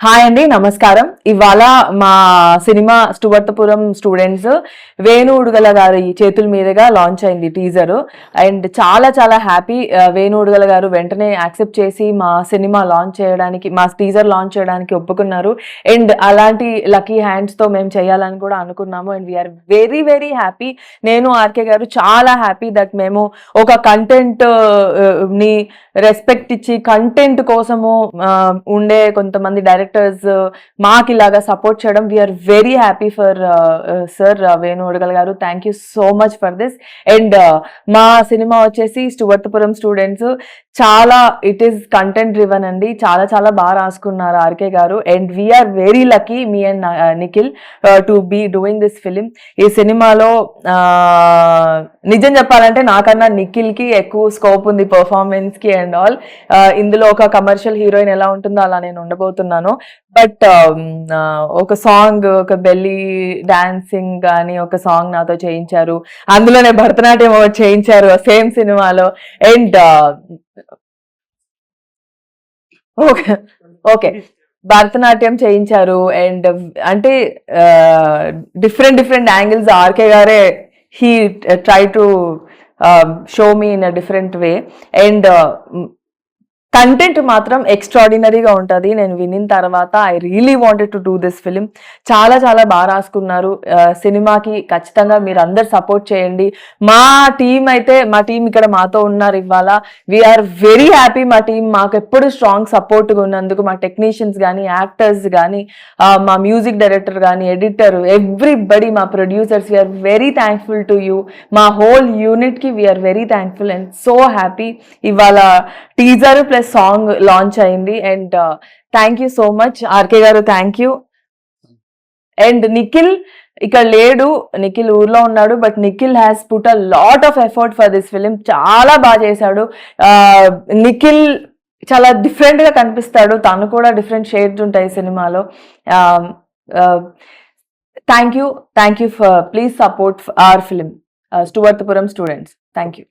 Hi అండి, నమస్కారం. ఇవాళ మా సినిమా స్టువర్తపురం స్టూడెంట్స్ వేణు ఉడుగల గారి చేతుల మీదుగా లాంచ్ అయింది టీజర్. అండ్ చాలా చాలా హ్యాపీ. వేణు ఉడుగల గారు వెంటనే యాక్సెప్ట్ చేసి మా సినిమా లాంచ్ చేయడానికి, మా టీజర్ లాంచ్ చేయడానికి ఒప్పుకున్నారు. అండ్ అలాంటి లక్కీ హ్యాండ్స్తో మేము చేయాలని కూడా అనుకున్నాము. And we are very very happy. నేను ఆర్కే గారు చాలా హ్యాపీ దట్ మేము ఒక కంటెంట్ ని రెస్పెక్ట్ ఇచ్చి కంటెంట్ కోసము ఉండే కొంతమంది డైరెక్టర్స్ మాకు ఇలాగా సపోర్ట్ చేయడం. We are very happy for sir Venu Udugula garu. Thank you so much for this. And మా సినిమా వచ్చేసి స్టువర్తపురం స్టూడెంట్స్ చాలా ఇట్ ఈస్ కంటెంట్ డ్రివన్ అండి. చాలా చాలా బాగా రాసుకున్నారు RK garu. And we are very lucky me and Nikhil to be doing this film. ఈ సినిమాలో నిజం చెప్పాలంటే నాకన్నా నిఖిల్ కి ఎక్కువ స్కోప్ ఉంది పర్ఫార్మెన్స్ కి అండ్ ఆల్. ఇందులో ఒక కమర్షియల్ హీరోయిన్ ఎలా ఉంటుందో అలా నేను ఉండబోతున్నాను. బట్ ఒక సాంగ్, ఒక బెల్లీ డాన్సింగ్ కానీ ఒక సాంగ్ నాతో చేయించారు. అందులోనే భరతనాట్యం చేయించారు సేమ్ సినిమాలో. అండ్ ఓకే ఓకే భరతనాట్యం చేయించారు. అండ్ అంటే డిఫరెంట్ డిఫరెంట్ యాంగిల్స్ ఆర్కే గారే he tried to show me in a different way. And content మాత్రం ఎక్స్ట్రాడినరీగా ఉంటుంది. నేను వినిన తర్వాత I really wanted to do this film. చాలా చాలా బాగా రాసుకున్నారు. సినిమాకి ఖచ్చితంగా మీరు అందరు సపోర్ట్ చేయండి. మా టీం ఇక్కడ మాతో ఉన్నారు ఇవాళ. We are very happy. మా టీం మాకు ఎప్పుడు స్ట్రాంగ్ సపోర్ట్గా ఉన్నందుకు, మా టెక్నీషియన్స్ కానీ, యాక్టర్స్ కానీ, మా మ్యూజిక్ డైరెక్టర్ కానీ, ఎడిటర్, ఎవ్రీబడి, మా producers, we are very thankful to you. మా హోల్ యూనిట్కి we are very thankful and so happy. ఇవాళ టీజర్ ప్లస్ సాంగ్ లాంచ్ అయింది. And thank you so much RK garu. Thank you. And Nikhil ఇక్కడ లేడు, నిఖిల్ ఊర్లో ఉన్నాడు. But Nikhil has put a lot of effort for this film. చాలా బాగా చేశాడు. నిఖిల్ చాలా డిఫరెంట్ గా కనిపిస్తాడు. తను కూడా డిఫరెంట్ షేడ్స్ ఉంటాయి సినిమాలో. Thank you. For please support our film Stuartpuram students. Thank you.